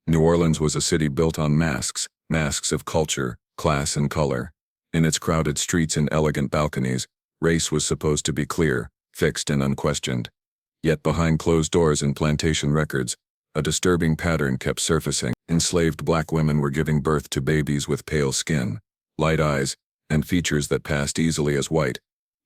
New Orleans was a city built on masks, masks of culture, class and color. In its crowded streets and elegant balconies, race was supposed to be clear, fixed and unquestioned. Yet behind closed doors and plantation records, a disturbing pattern kept surfacing. Enslaved black women were giving birth to babies with pale skin, light eyes, and features that passed easily as white.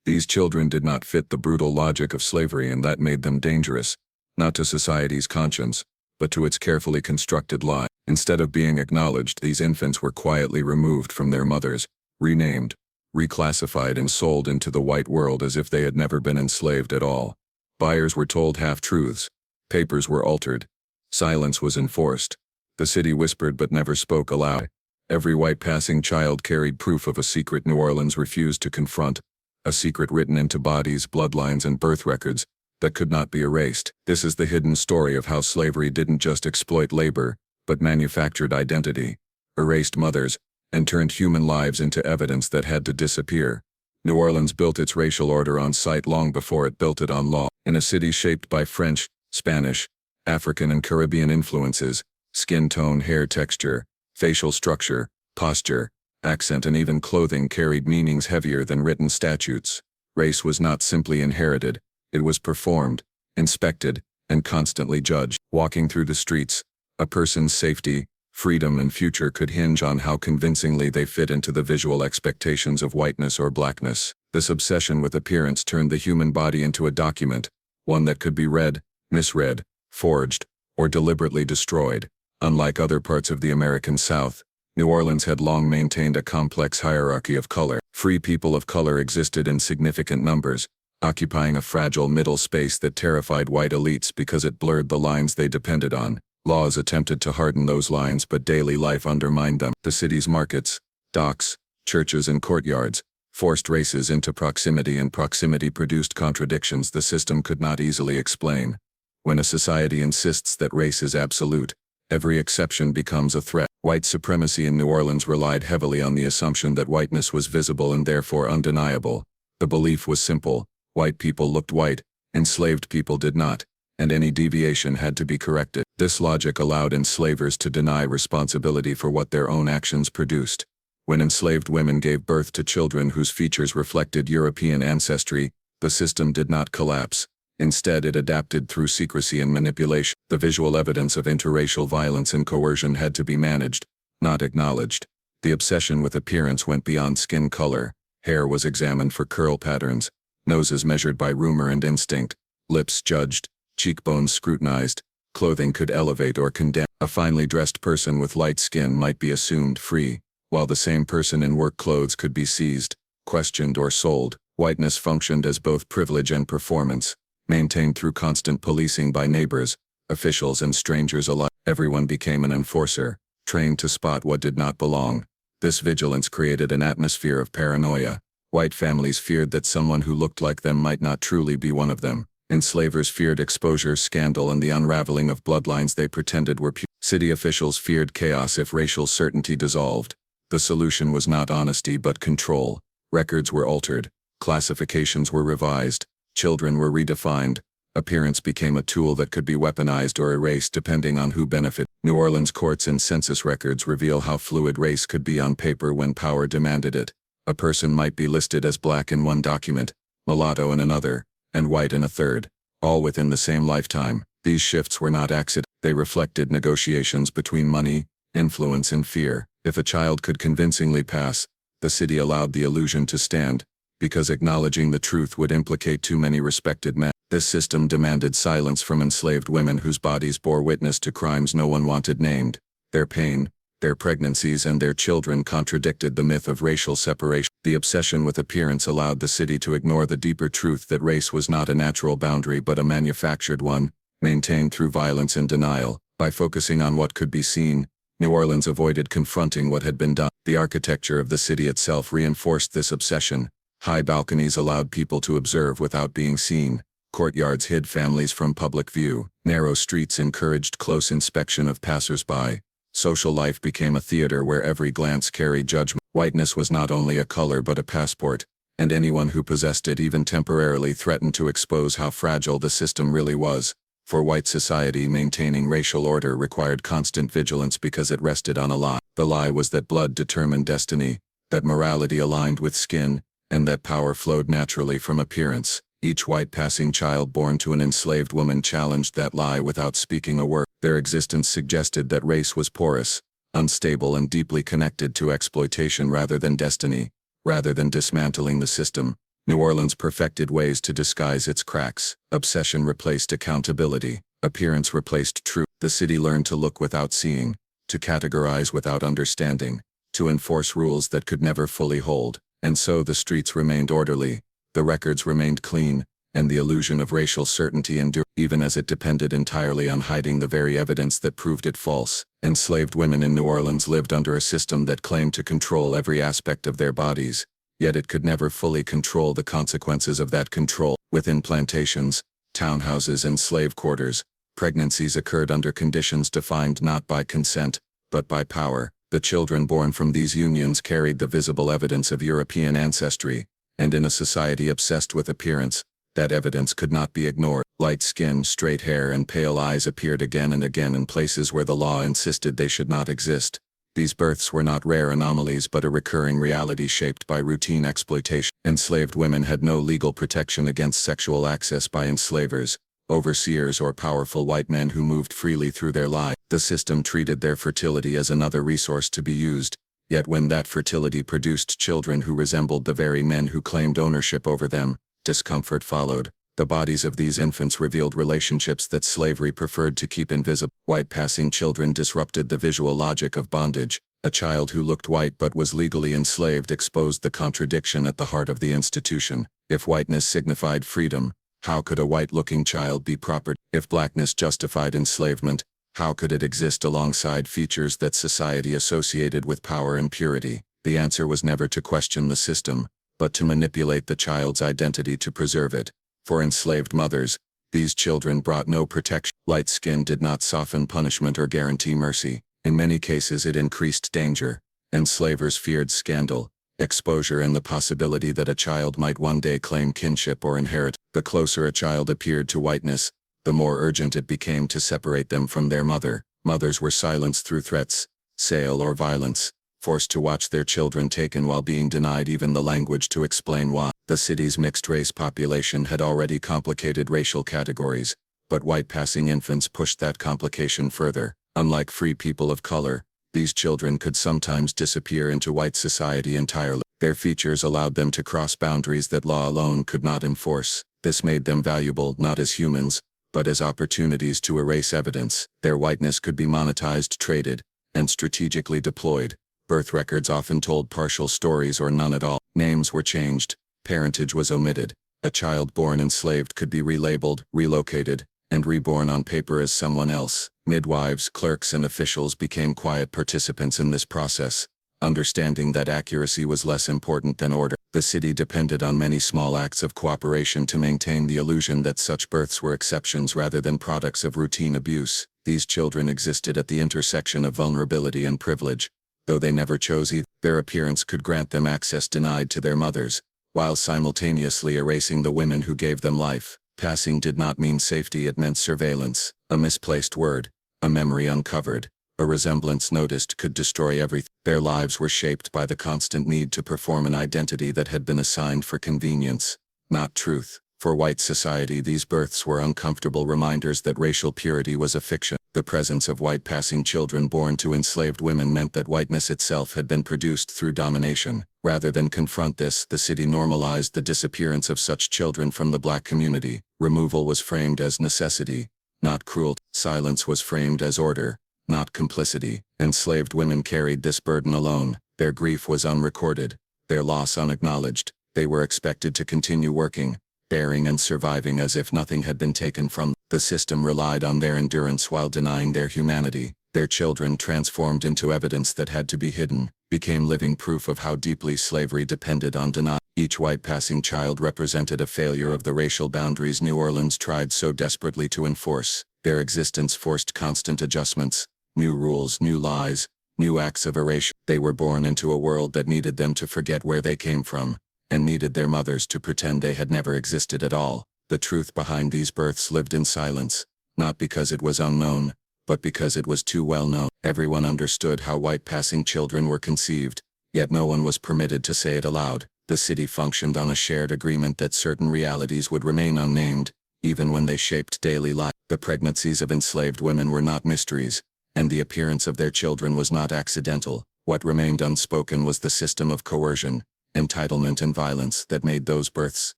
These children did not fit the brutal logic of slavery, and that made them dangerous, not to society's conscience, but to its carefully constructed lie. Instead of being acknowledged, these infants were quietly removed from their mothers, renamed, reclassified and sold into the white world as if they had never been enslaved at all. Buyers were told half-truths. Papers were altered. Silence was enforced. The city whispered but never spoke aloud. Every white passing child carried proof of a secret New Orleans refused to confront, a secret written into bodies, bloodlines, and birth records that could not be erased. This is the hidden story of how slavery didn't just exploit labor, but manufactured identity, erased mothers, and turned human lives into evidence that had to disappear. New Orleans built its racial order on sight long before it built it on law. In a city shaped by French, Spanish, African and Caribbean influences, skin tone, hair texture, facial structure, posture, accent and even clothing carried meanings heavier than written statutes. Race was not simply inherited, it was performed, inspected, and constantly judged. Walking through the streets, a person's safety, freedom and future could hinge on how convincingly they fit into the visual expectations of whiteness or blackness. This obsession with appearance turned the human body into a document, one that could be read, misread, forged, or deliberately destroyed. Unlike other parts of the American South, New Orleans had long maintained a complex hierarchy of color. Free people of color existed in significant numbers, occupying a fragile middle space that terrified white elites because it blurred the lines they depended on. Laws attempted to harden those lines, but daily life undermined them. The city's markets, docks, churches and courtyards forced races into proximity, and proximity produced contradictions the system could not easily explain. When a society insists that race is absolute, every exception becomes a threat. White supremacy in New Orleans relied heavily on the assumption that whiteness was visible and therefore undeniable. The belief was simple: white people looked white, enslaved people did not, and any deviation had to be corrected. This logic allowed enslavers to deny responsibility for what their own actions produced. When enslaved women gave birth to children whose features reflected European ancestry, the system did not collapse. Instead, it adapted through secrecy and manipulation. The visual evidence of interracial violence and coercion had to be managed, not acknowledged. The obsession with appearance went beyond skin color. Hair was examined for curl patterns, noses measured by rumor and instinct, lips judged, cheekbones scrutinized. Clothing could elevate or condemn. A finely dressed person with light skin might be assumed free, while the same person in work clothes could be seized, questioned or sold. Whiteness functioned as both privilege and performance, maintained through constant policing by neighbors, officials and strangers alike. Everyone became an enforcer, trained to spot what did not belong. This vigilance created an atmosphere of paranoia. White families feared that someone who looked like them might not truly be one of them. Enslavers feared exposure, scandal, and the unraveling of bloodlines they pretended were pure. City officials feared chaos if racial certainty dissolved. The solution was not honesty but control. Records were altered, classifications were revised, children were redefined. Appearance became a tool that could be weaponized or erased depending on who benefited. New Orleans courts and census records reveal how fluid race could be on paper when power demanded it. A person might be listed as black in one document, mulatto in another, and white in a third, all within the same lifetime. These shifts were not accident. They reflected negotiations between money, influence, and fear. If a child could convincingly pass, the city allowed the illusion to stand, because acknowledging the truth would implicate too many respected men. This system demanded silence from enslaved women whose bodies bore witness to crimes no one wanted named. Their pain, their pregnancies, and their children contradicted the myth of racial separation. The obsession with appearance allowed the city to ignore the deeper truth that race was not a natural boundary but a manufactured one, maintained through violence and denial. By focusing on what could be seen, New Orleans avoided confronting what had been done. The architecture of the city itself reinforced this obsession. High balconies allowed people to observe without being seen. Courtyards hid families from public view. Narrow streets encouraged close inspection of passers-by. Social life became a theater where every glance carried judgment. Whiteness was not only a color but a passport, and anyone who possessed it even temporarily threatened to expose how fragile the system really was. For white society, maintaining racial order required constant vigilance because it rested on a lie. The lie was that blood determined destiny, that morality aligned with skin, and that power flowed naturally from appearance. Each white passing child born to an enslaved woman challenged that lie without speaking a word. Their existence suggested that race was porous, unstable, and deeply connected to exploitation rather than destiny. Rather than dismantling the system, New Orleans perfected ways to disguise its cracks. Obsession replaced accountability. Appearance replaced truth. The city learned to look without seeing, to categorize without understanding, to enforce rules that could never fully hold. And so the streets remained orderly, the records remained clean, and the illusion of racial certainty endured, even as it depended entirely on hiding the very evidence that proved it false. Enslaved women in New Orleans lived under a system that claimed to control every aspect of their bodies, yet it could never fully control the consequences of that control. Within plantations, townhouses, and slave quarters, pregnancies occurred under conditions defined not by consent, but by power. The children born from these unions carried the visible evidence of European ancestry, and in a society obsessed with appearance, that evidence could not be ignored. Light skin, straight hair, and pale eyes appeared again and again in places where the law insisted they should not exist. These births were not rare anomalies but a recurring reality shaped by routine exploitation. Enslaved women had no legal protection against sexual access by enslavers, overseers, or powerful white men who moved freely through their lives. The system treated their fertility as another resource to be used, yet when that fertility produced children who resembled the very men who claimed ownership over them, discomfort followed. The bodies of these infants revealed relationships that slavery preferred to keep invisible. White passing children disrupted the visual logic of bondage. A child who looked white but was legally enslaved exposed the contradiction at the heart of the institution. If whiteness signified freedom, how could a white-looking child be property? If blackness justified enslavement, how could it exist alongside features that society associated with power and purity? The answer was never to question the system, but to manipulate the child's identity to preserve it. For enslaved mothers, these children brought no protection. Light skin did not soften punishment or guarantee mercy. In many cases it increased danger. Enslavers feared scandal, exposure, and the possibility that a child might one day claim kinship or inherit. The closer a child appeared to whiteness, the more urgent it became to separate them from their mother. Mothers were silenced through threats, sale, or violence, forced to watch their children taken while being denied even the language to explain why. The city's mixed-race population had already complicated racial categories, but white-passing infants pushed that complication further. Unlike free people of color, these children could sometimes disappear into white society entirely. Their features allowed them to cross boundaries that law alone could not enforce. This made them valuable not as humans, but as opportunities to erase evidence. Their whiteness could be monetized, traded, and strategically deployed. Birth records often told partial stories or none at all. Names were changed. Parentage was omitted. A child born enslaved could be relabeled, relocated, and reborn on paper as someone else. Midwives, clerks, and officials became quiet participants in this process, understanding that accuracy was less important than order. The city depended on many small acts of cooperation to maintain the illusion that such births were exceptions rather than products of routine abuse. These children existed at the intersection of vulnerability and privilege. Though they never chose either, their appearance could grant them access denied to their mothers, while simultaneously erasing the women who gave them life. Passing did not mean safety, it meant surveillance. A misplaced word, a memory uncovered, a resemblance noticed could destroy everything. Their lives were shaped by the constant need to perform an identity that had been assigned for convenience, not truth. For white society, these births were uncomfortable reminders that racial purity was a fiction. The presence of white passing children born to enslaved women meant that whiteness itself had been produced through domination. Rather than confront this, the city normalized the disappearance of such children from the black community. Removal was framed as necessity, not cruelty. Silence was framed as order, not complicity. Enslaved women carried this burden alone. Their grief was unrecorded, their loss unacknowledged. They were expected to continue working, bearing and surviving as if nothing had been taken from them. The system relied on their endurance while denying their humanity. Their children, transformed into evidence that had to be hidden, became living proof of how deeply slavery depended on denial. Each white passing child represented a failure of the racial boundaries New Orleans tried so desperately to enforce. Their existence forced constant adjustments, new rules, new lies, new acts of erasure. They were born into a world that needed them to forget where they came from, and needed their mothers to pretend they had never existed at all. The truth behind these births lived in silence, not because it was unknown, but because it was too well known. Everyone understood how white passing children were conceived, yet no one was permitted to say it aloud. The city functioned on a shared agreement that certain realities would remain unnamed, even when they shaped daily life. The pregnancies of enslaved women were not mysteries, and the appearance of their children was not accidental. What remained unspoken was the system of coercion, entitlement and violence that made those births.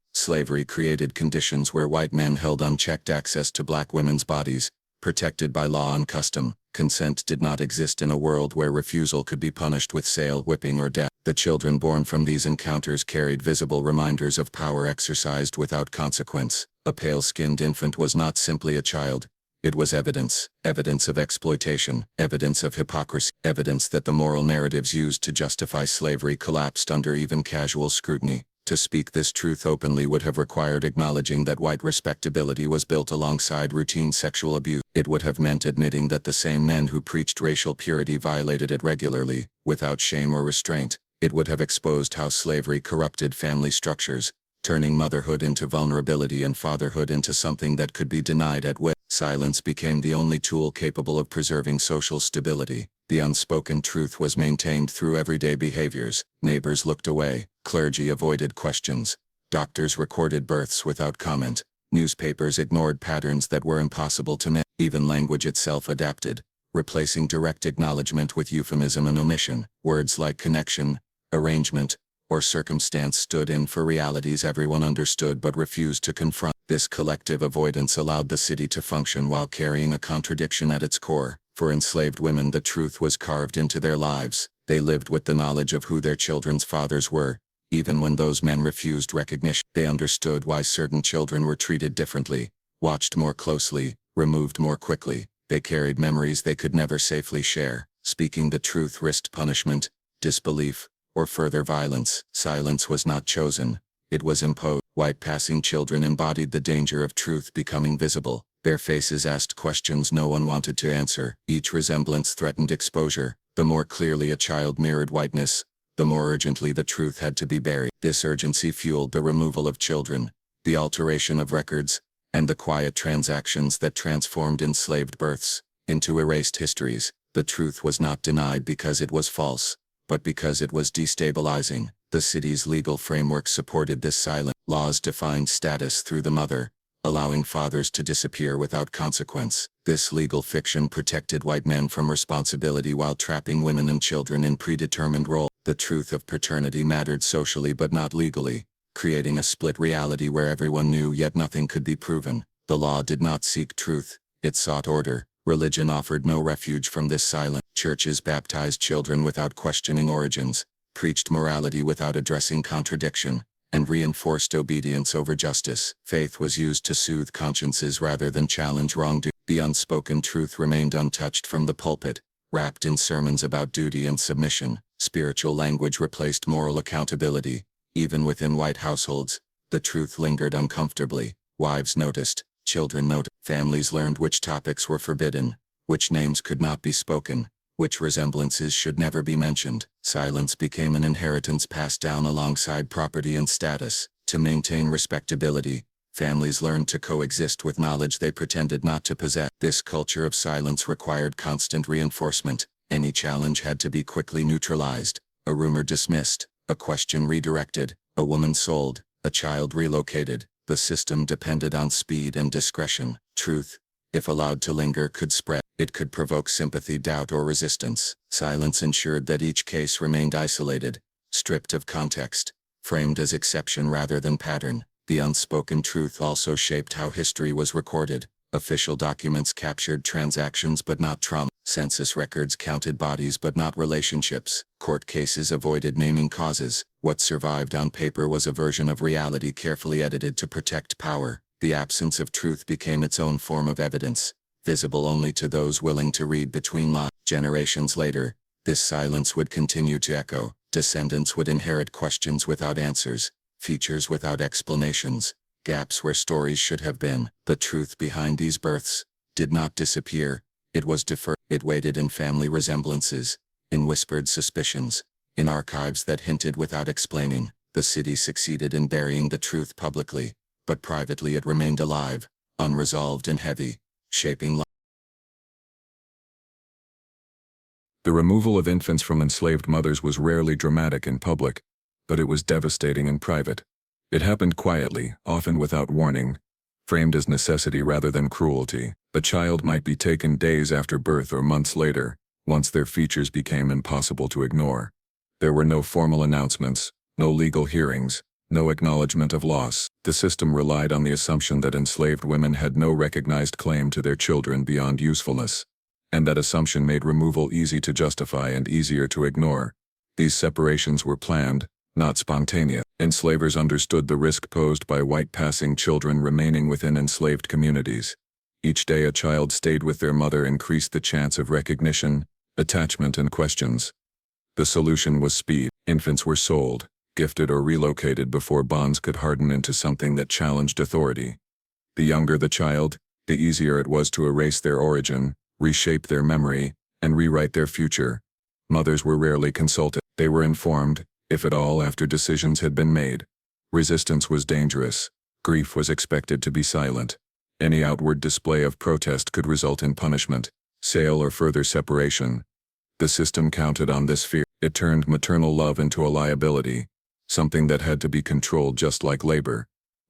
Slavery created conditions where white men held unchecked access to black women's bodies, protected by law and custom. Consent did not exist in a world where refusal could be punished with sale, whipping, or death. The children born from these encounters carried visible reminders of power exercised without consequence. A pale-skinned infant was not simply a child. It was evidence of exploitation, evidence of hypocrisy, evidence that the moral narratives used to justify slavery collapsed under even casual scrutiny. To speak this truth openly would have required acknowledging that white respectability was built alongside routine sexual abuse. It would have meant admitting that the same men who preached racial purity violated it regularly, without shame or restraint. It would have exposed how slavery corrupted family structures, turning motherhood into vulnerability and fatherhood into something that could be denied at will. Silence became the only tool capable of preserving social stability. The unspoken truth was maintained through everyday behaviors. Neighbors looked away, clergy avoided questions, doctors recorded births without comment, newspapers ignored patterns that were impossible to miss. Even language itself adapted, replacing direct acknowledgement with euphemism and omission. Words like connection, arrangement, or circumstance stood in for realities everyone understood but refused to confront. This collective avoidance allowed the city to function while carrying a contradiction at its core. For enslaved women, the truth was carved into their lives. They lived with the knowledge of who their children's fathers were, even when those men refused recognition. They understood why certain children were treated differently, watched more closely, removed more quickly. They carried memories they could never safely share. Speaking the truth risked punishment, disbelief, or further violence. Silence was not chosen, it was imposed. White passing children embodied the danger of truth becoming visible. Their faces asked questions no one wanted to answer. Each resemblance threatened exposure. The more clearly a child mirrored whiteness, the more urgently the truth had to be buried. This urgency fueled the removal of children, the alteration of records, and the quiet transactions that transformed enslaved births into erased histories. The truth was not denied because it was false, but because it was destabilizing. The city's legal framework supported this silence. Laws defined status through the mother, allowing fathers to disappear without consequence. This legal fiction protected white men from responsibility while trapping women and children in predetermined roles. The truth of paternity mattered socially but not legally, creating a split reality where everyone knew yet nothing could be proven. The law did not seek truth, it sought order. Religion offered no refuge from this silence. Churches baptized children without questioning origins, preached morality without addressing contradiction, and reinforced obedience over justice. Faith was used to soothe consciences rather than challenge wrongdoing. The unspoken truth remained untouched from the pulpit, wrapped in sermons about duty and submission. Spiritual language replaced moral accountability. Even within white households, the truth lingered uncomfortably. Wives noticed, children noticed. Families learned which topics were forbidden, which names could not be spoken, which resemblances should never be mentioned. Silence became an inheritance passed down alongside property and status. To maintain respectability, families learned to coexist with knowledge they pretended not to possess. This culture of silence required constant reinforcement. Any challenge had to be quickly neutralized, a rumor dismissed, a question redirected, a woman sold, a child relocated. The system depended on speed and discretion. Truth, if allowed to linger, could spread. It could provoke sympathy, doubt, or resistance. Silence ensured that each case remained isolated, stripped of context, framed as exception rather than pattern. The unspoken truth also shaped how history was recorded. Official documents captured transactions but not trauma. Census records counted bodies but not relationships. Court cases avoided naming causes. What survived on paper was a version of reality carefully edited to protect power. The absence of truth became its own form of evidence, visible only to those willing to read between lines. Generations later, this silence would continue to echo. Descendants would inherit questions without answers, features without explanations, gaps where stories should have been. The truth behind these births did not disappear, it was deferred. It waited in family resemblances, in whispered suspicions, in archives that hinted without explaining. The city succeeded in burying the truth publicly, but privately it remained alive, unresolved and heavy, shaping life. The removal of infants from enslaved mothers was rarely dramatic in public, but it was devastating in private. It happened quietly, often without warning, framed as necessity rather than cruelty. The child might be taken days after birth or months later, once their features became impossible to ignore. There were no formal announcements, no legal hearings, no acknowledgement of loss. The system relied on the assumption that enslaved women had no recognized claim to their children beyond usefulness, and that assumption made removal easy to justify and easier to ignore. These separations were planned, not spontaneous. Enslavers understood the risk posed by white passing children remaining within enslaved communities. Each day a child stayed with their mother increased the chance of recognition, attachment, and questions. The solution was speed. Infants were sold, gifted, or relocated before bonds could harden into something that challenged authority. The younger the child, the easier it was to erase their origin, reshape their memory, and rewrite their future. Mothers were rarely consulted. They were informed, if at all, after decisions had been made. Resistance was dangerous. Grief was expected to be silent. Any outward display of protest could result in punishment, sale, or further separation. The system counted on this fear. It turned maternal love into a liability, something that had to be controlled just like labor.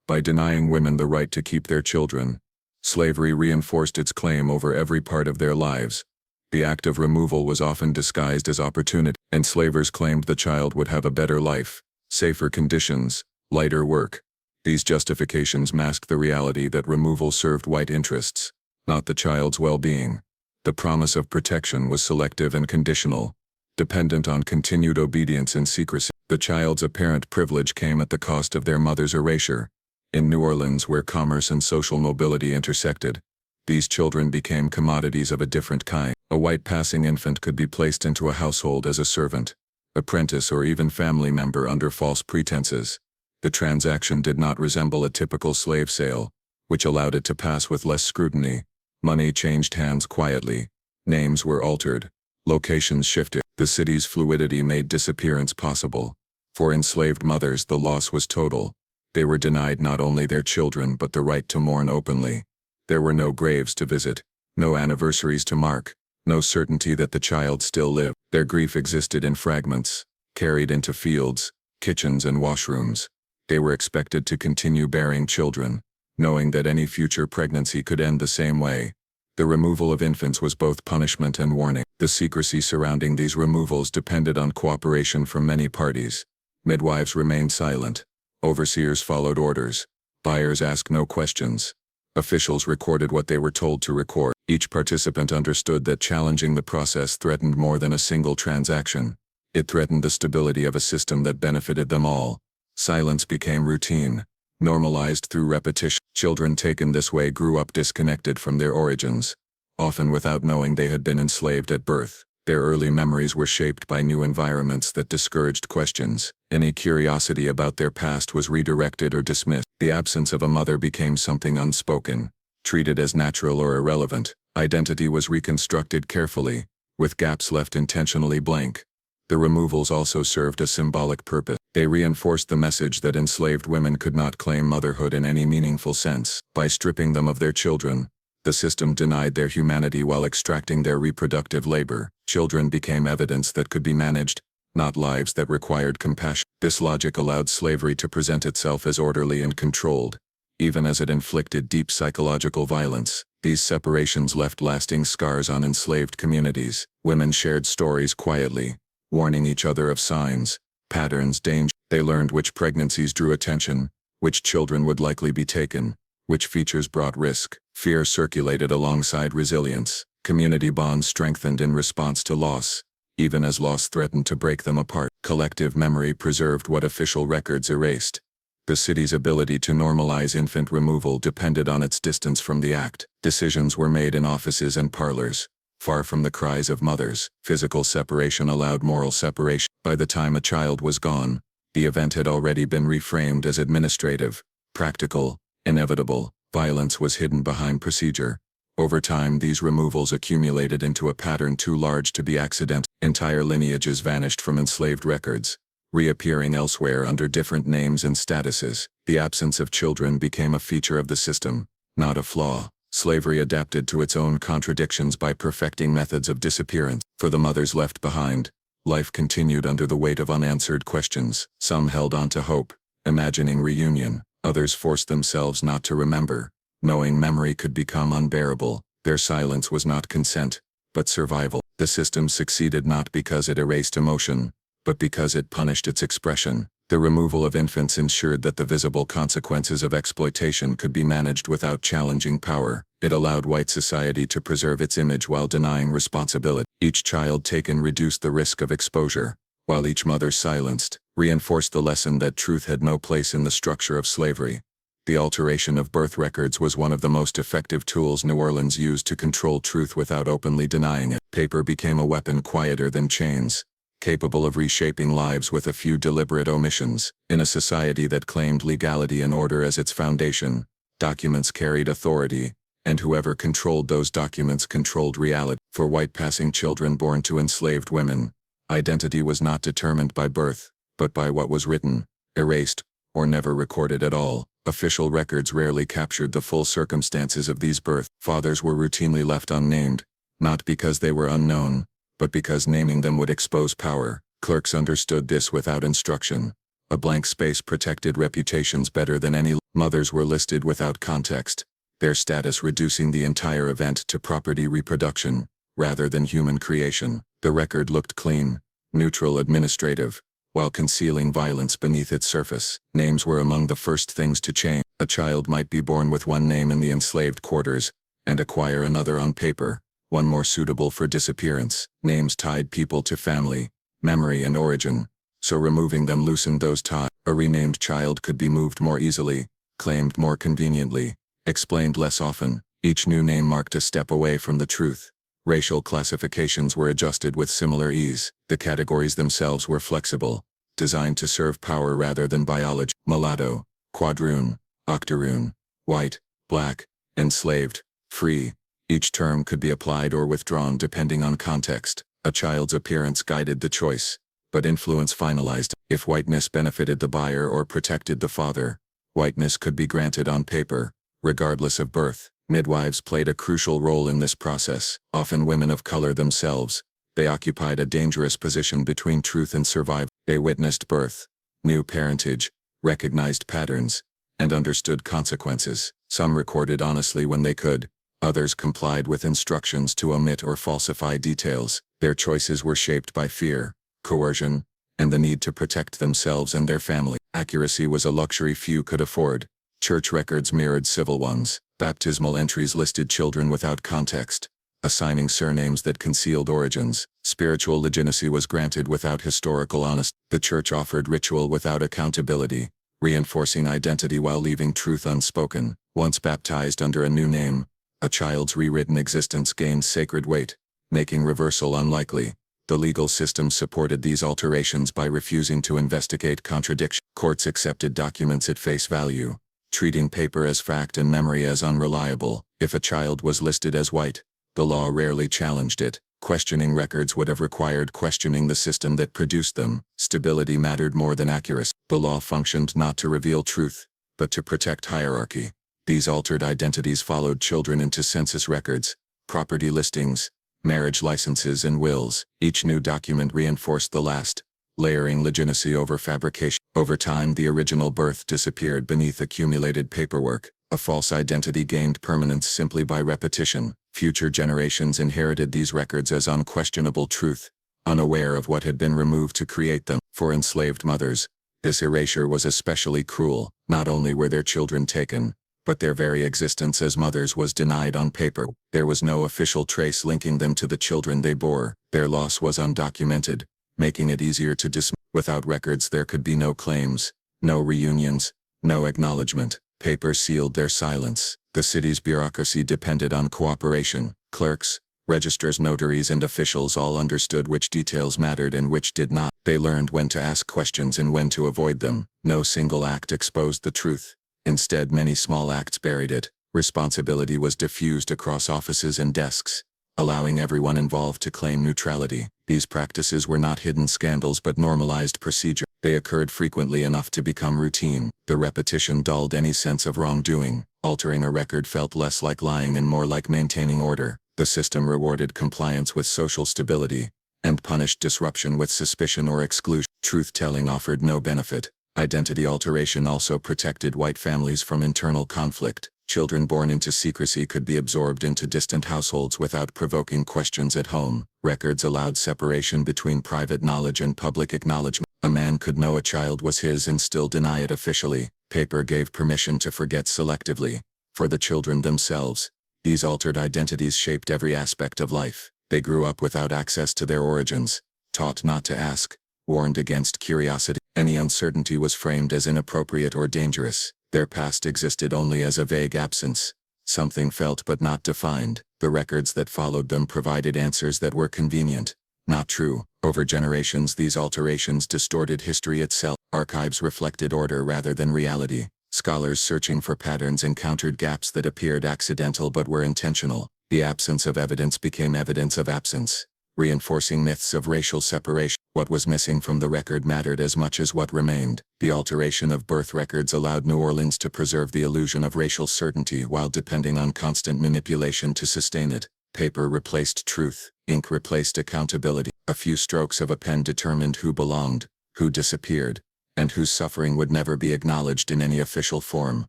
By denying women the right to keep their children, slavery reinforced its claim over every part of their lives. The act of removal was often disguised as opportunity. Enslavers claimed the child would have a better life, safer conditions, lighter work. These justifications masked the reality that removal served white interests, not the child's well-being. The promise of protection was selective and conditional, dependent on continued obedience and secrecy. The child's apparent privilege came at the cost of their mother's erasure. In New Orleans, where commerce and social mobility intersected, these children became commodities of a different kind. A white passing infant could be placed into a household as a servant, apprentice, or even family member under false pretenses. The transaction did not resemble a typical slave sale, which allowed it to pass with less scrutiny. Money changed hands quietly. Names were altered. Locations shifted. The city's fluidity made disappearance possible. For enslaved mothers, the loss was total. They were denied not only their children but the right to mourn openly. There were no graves to visit, no anniversaries to mark, no certainty that the child still lived. Their grief existed in fragments, carried into fields, kitchens, and washrooms. They were expected to continue bearing children, knowing that any future pregnancy could end the same way. The removal of infants was both punishment and warning. The secrecy surrounding these removals depended on cooperation from many parties. Midwives remained silent. Overseers followed orders. Buyers asked no questions. Officials recorded what they were told to record. Each participant understood that challenging the process threatened more than a single transaction. It threatened the stability of a system that benefited them all. Silence became routine, normalized through repetition. Children taken this way grew up disconnected from their origins, often without knowing they had been enslaved at birth. Their early memories were shaped by new environments that discouraged questions. Any curiosity about their past was redirected or dismissed. The absence of a mother became something unspoken, treated as natural or irrelevant. Identity was reconstructed carefully, with gaps left intentionally blank. The removals also served a symbolic purpose. They reinforced the message that enslaved women could not claim motherhood in any meaningful sense. By stripping them of their children, the system denied their humanity while extracting their reproductive labor. Children became evidence that could be managed, not lives that required compassion. This logic allowed slavery to present itself as orderly and controlled, even as it inflicted deep psychological violence. These separations left lasting scars on enslaved communities. Women shared stories quietly, warning each other of signs, patterns, danger. They learned which pregnancies drew attention, which children would likely be taken, which features brought risk. Fear circulated alongside resilience. Community bonds strengthened in response to loss, even as loss threatened to break them apart. Collective memory preserved what official records erased. The city's ability to normalize infant removal depended on its distance from the act. Decisions were made in offices and parlors, far from the cries of mothers. Physical separation allowed moral separation. By the time a child was gone, the event had already been reframed as administrative, practical, inevitable. Violence was hidden behind procedure. Over time, these removals accumulated into a pattern too large to be accidental. Entire lineages vanished from enslaved records, reappearing elsewhere under different names and statuses. The absence of children became a feature of the system, not a flaw. Slavery adapted to its own contradictions by perfecting methods of disappearance. For the mothers left behind, life continued under the weight of unanswered questions. Some held on to hope, imagining reunion. Others forced themselves not to remember, knowing memory could become unbearable. Their silence was not consent, but survival. The system succeeded not because it erased emotion, but because it punished its expression. The removal of infants ensured that the visible consequences of exploitation could be managed without challenging power. It allowed white society to preserve its image while denying responsibility. Each child taken reduced the risk of exposure, while each mother silenced reinforced the lesson that truth had no place in the structure of slavery. The alteration of birth records was one of the most effective tools New Orleans used to control truth without openly denying it. Paper became a weapon quieter than chains, capable of reshaping lives with a few deliberate omissions. In a society that claimed legality and order as its foundation, documents carried authority, and whoever controlled those documents controlled reality. For white passing children born to enslaved women, identity was not determined by birth, but by what was written, erased, or never recorded at all. Official records rarely captured the full circumstances of these births. Fathers were routinely left unnamed, not because they were unknown, but because naming them would expose power. Clerks understood this without instruction. A blank space protected reputations better than any. Mothers were listed without context, their status reducing the entire event to property reproduction, rather than human creation. The record looked clean, neutral, administrative, while concealing violence beneath its surface. Names were among the first things to change. A child might be born with one name in the enslaved quarters, and acquire another on paper, one more suitable for disappearance. Names tied people to family, memory, and origin, so removing them loosened those ties. A renamed child could be moved more easily, claimed more conveniently, explained less often. Each new name marked a step away from the truth. Racial classifications were adjusted with similar ease. The categories themselves were flexible, designed to serve power rather than biology. Mulatto, quadroon, octoroon, white, black, enslaved, free. Each term could be applied or withdrawn depending on context. A child's appearance guided the choice, but influence finalized. If whiteness benefited the buyer or protected the father, whiteness could be granted on paper, regardless of birth. Midwives played a crucial role in this process. Often women of color themselves, they occupied a dangerous position between truth and survival. They witnessed birth, knew parentage, recognized patterns, and understood consequences. Some recorded honestly when they could, others complied with instructions to omit or falsify details. Their choices were shaped by fear, coercion, and the need to protect themselves and their family. Accuracy was a luxury few could afford. Church records mirrored civil ones. Baptismal entries listed children without context, assigning surnames that concealed origins. Spiritual legitimacy was granted without historical honesty. The church offered ritual without accountability, reinforcing identity while leaving truth unspoken. Once baptized under a new name, a child's rewritten existence gained sacred weight, making reversal unlikely. The legal system supported these alterations by refusing to investigate contradiction. Courts accepted documents at face value, treating paper as fact and memory as unreliable. If a child was listed as white, the law rarely challenged it. Questioning records would have required questioning the system that produced them. Stability mattered more than accuracy. The law functioned not to reveal truth, but to protect hierarchy. These altered identities followed children into census records, property listings, marriage licenses, and wills. Each new document reinforced the last, layering legitimacy over fabrication. Over time, the original birth disappeared beneath accumulated paperwork. A false identity gained permanence simply by repetition. Future generations inherited these records as unquestionable truth, unaware of what had been removed to create them. For enslaved mothers, this erasure was especially cruel. Not only were their children taken, but their very existence as mothers was denied on paper. There was no official trace linking them to the children they bore. Their loss was undocumented, making it easier to dismiss. Without records there could be no claims, no reunions, no acknowledgement. Paper sealed their silence. The city's bureaucracy depended on cooperation. Clerks, registrars, notaries, and officials all understood which details mattered and which did not. They learned when to ask questions and when to avoid them. No single act exposed the truth. Instead, many small acts buried it. Responsibility was diffused across offices and desks, allowing everyone involved to claim neutrality. These practices were not hidden scandals but normalized procedure. They occurred frequently enough to become routine. The repetition dulled any sense of wrongdoing. Altering a record felt less like lying and more like maintaining order. The system rewarded compliance with social stability, and punished disruption with suspicion or exclusion. Truth-telling offered no benefit. Identity alteration also protected white families from internal conflict. Children born into secrecy could be absorbed into distant households without provoking questions at home. Records allowed separation between private knowledge and public acknowledgement. A man could know a child was his and still deny it officially. Paper gave permission to forget selectively. For the children themselves, these altered identities shaped every aspect of life. They grew up without access to their origins, taught not to ask, warned against curiosity. Any uncertainty was framed as inappropriate or dangerous. Their past existed only as a vague absence, something felt but not defined. The records that followed them provided answers that were convenient, not true. Over generations, these alterations distorted history itself. Archives reflected order rather than reality. Scholars searching for patterns encountered gaps that appeared accidental but were intentional. The absence of evidence became evidence of absence, reinforcing myths of racial separation. What was missing from the record mattered as much as what remained. The alteration of birth records allowed New Orleans to preserve the illusion of racial certainty while depending on constant manipulation to sustain it. Paper replaced truth. Ink replaced accountability. A few strokes of a pen determined who belonged, who disappeared, and whose suffering would never be acknowledged in any official form.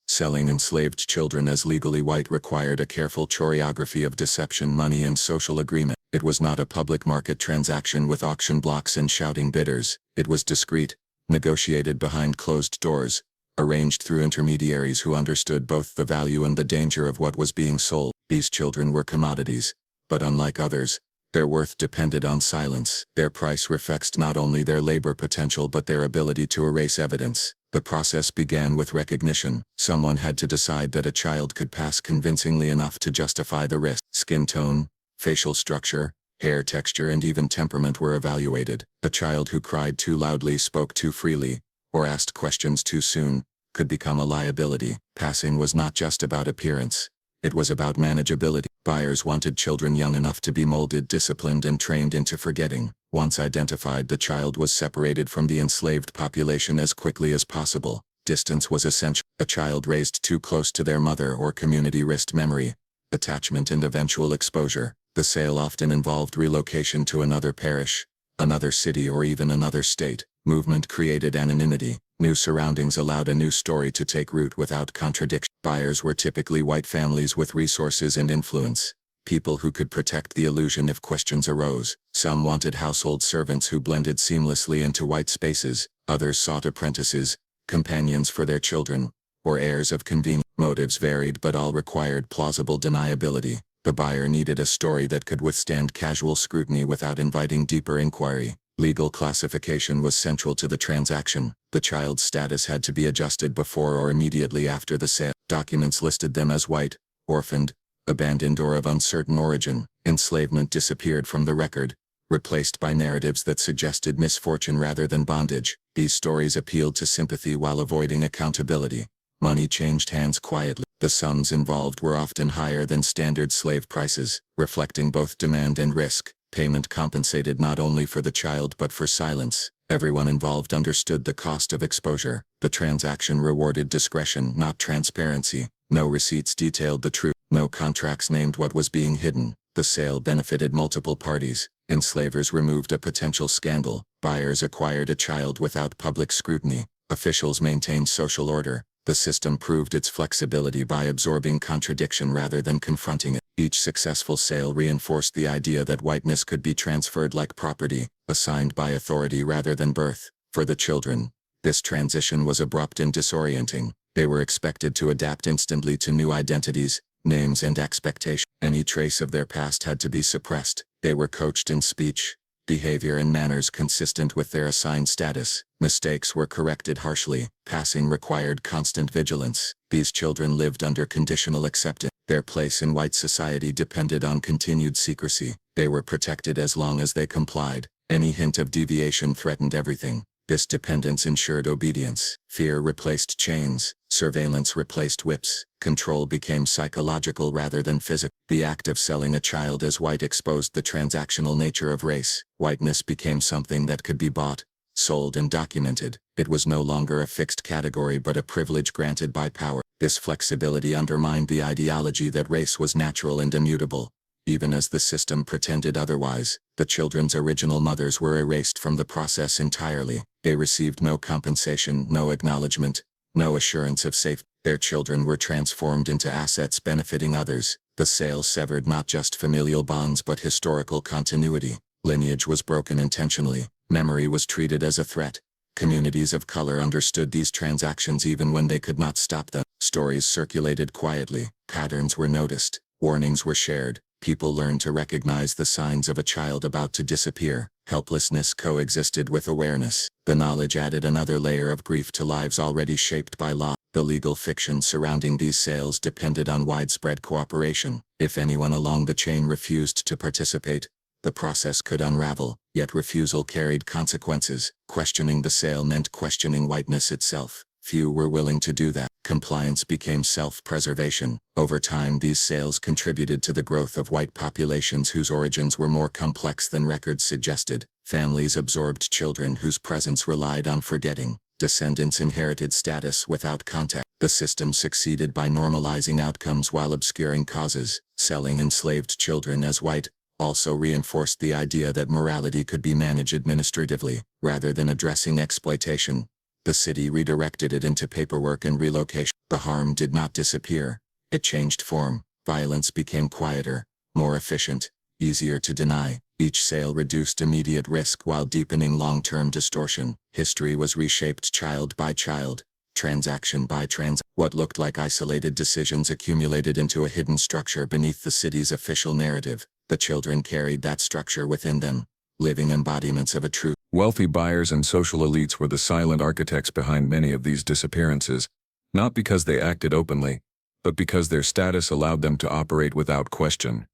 Selling enslaved children as legally white required a careful choreography of deception, money, and social agreement. It was not a public market transaction with auction blocks and shouting bidders. It was discreet, negotiated behind closed doors, arranged through intermediaries who understood both the value and the danger of what was being sold. These children were commodities, but unlike others, their worth depended on silence. Their price reflects not only their labor potential but their ability to erase evidence. The process began with recognition. Someone had to decide that a child could pass convincingly enough to justify the risk. Skin tone, facial structure, hair texture, and even temperament were evaluated. A child who cried too loudly, spoke too freely, or asked questions too soon could become a liability. Passing was not just about appearance. It was about manageability. Buyers wanted children young enough to be molded, disciplined, and trained into forgetting. Once identified, the child was separated from the enslaved population as quickly as possible. Distance was essential. A child raised too close to their mother or community risked memory, attachment, and eventual exposure. The sale often involved relocation to another parish, another city, or even another state. Movement created anonymity. New surroundings allowed a new story to take root without contradiction. Buyers were typically white families with resources and influence, people who could protect the illusion if questions arose. Some wanted household servants who blended seamlessly into white spaces. Others sought apprentices, companions for their children, or heirs of convenience. Motives varied, but all required plausible deniability. The buyer needed a story that could withstand casual scrutiny without inviting deeper inquiry. Legal classification was central to the transaction. The child's status had to be adjusted before or immediately after the sale. Documents listed them as white, orphaned, abandoned, or of uncertain origin. Enslavement disappeared from the record, replaced by narratives that suggested misfortune rather than bondage. These stories appealed to sympathy while avoiding accountability. Money changed hands quietly. The sums involved were often higher than standard slave prices, reflecting both demand and risk. Payment compensated not only for the child but for silence. Everyone involved understood the cost of exposure. The transaction rewarded discretion, not transparency. No receipts detailed the truth. No contracts named what was being hidden. The sale benefited multiple parties. Enslavers removed a potential scandal. Buyers acquired a child without public scrutiny. Officials maintained social order. The system proved its flexibility by absorbing contradiction rather than confronting it. Each successful sale reinforced the idea that whiteness could be transferred like property, assigned by authority rather than birth. For the children, this transition was abrupt and disorienting. They were expected to adapt instantly to new identities, names, and expectations. Any trace of their past had to be suppressed. They were coached in speech, behavior, and manners consistent with their assigned status. Mistakes were corrected harshly. Passing required constant vigilance. These children lived under conditional acceptance. Their place in white society depended on continued secrecy. They were protected as long as they complied. Any hint of deviation threatened everything. This dependence ensured obedience. Fear replaced chains. Surveillance replaced whips. Control became psychological rather than physical. The act of selling a child as white exposed the transactional nature of race. Whiteness became something that could be bought, sold and documented. It was no longer a fixed category but a privilege granted by power. This flexibility undermined the ideology that race was natural and immutable. Even as the system pretended otherwise, the children's original mothers were erased from the process entirely. They received no compensation, no acknowledgement, no assurance of safety. Their children were transformed into assets benefiting others. The sale severed not just familial bonds but historical continuity. Lineage was broken intentionally. Memory was treated as a threat. Communities of color understood these transactions even when they could not stop them. Stories circulated quietly. Patterns were noticed. Warnings were shared. People learned to recognize the signs of a child about to disappear. Helplessness coexisted with awareness. The knowledge added another layer of grief to lives already shaped by law. The legal fiction surrounding these sales depended on widespread cooperation. If anyone along the chain refused to participate, the process could unravel, yet refusal carried consequences. Questioning the sale meant questioning whiteness itself. Few were willing to do that. Compliance became self-preservation. Over time, these sales contributed to the growth of white populations whose origins were more complex than records suggested. Families absorbed children whose presence relied on forgetting. Descendants inherited status without context. The system succeeded by normalizing outcomes while obscuring causes. Selling enslaved children as white also reinforced the idea that morality could be managed administratively, rather than addressing exploitation. The city redirected it into paperwork and relocation. The harm did not disappear. It changed form. Violence became quieter, more efficient, easier to deny. Each sale reduced immediate risk while deepening long-term distortion. History was reshaped child by child, transaction by transaction. What looked like isolated decisions accumulated into a hidden structure beneath the city's official narrative. The children carried that structure within them, living embodiments of a truth. Wealthy buyers and social elites were the silent architects behind many of these disappearances, not because they acted openly, but because their status allowed them to operate without question.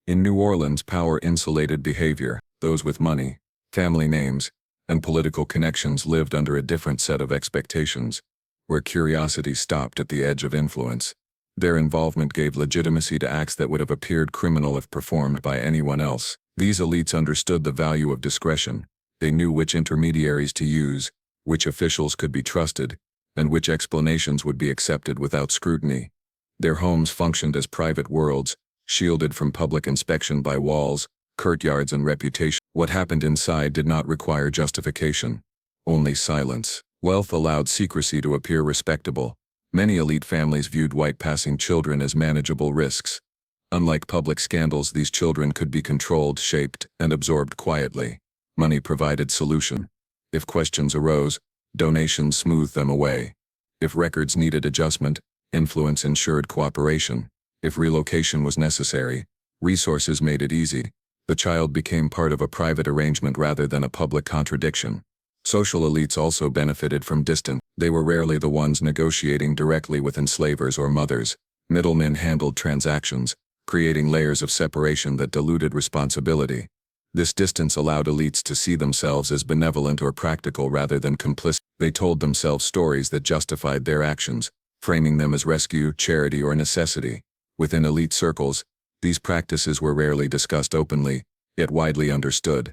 In New Orleans, power insulated behavior. Those with money, family names, and political connections lived under a different set of expectations, where curiosity stopped at the edge of influence. Their involvement gave legitimacy to acts that would have appeared criminal if performed by anyone else. These elites understood the value of discretion. They knew which intermediaries to use, which officials could be trusted, and which explanations would be accepted without scrutiny. Their homes functioned as private worlds, shielded from public inspection by walls, courtyards, and reputation. What happened inside did not require justification, only silence. Wealth allowed secrecy to appear respectable. Many elite families viewed white passing children as manageable risks. Unlike public scandals, these children could be controlled, shaped, and absorbed quietly. Money provided solution. If questions arose, donations smoothed them away. If records needed adjustment, influence ensured cooperation. If relocation was necessary, resources made it easy. The child became part of a private arrangement rather than a public contradiction. Social elites also benefited from distance. They were rarely the ones negotiating directly with enslavers or mothers. Middlemen handled transactions, creating layers of separation that diluted responsibility. This distance allowed elites to see themselves as benevolent or practical rather than complicit. They told themselves stories that justified their actions, framing them as rescue, charity, or necessity. Within elite circles, these practices were rarely discussed openly, yet widely understood.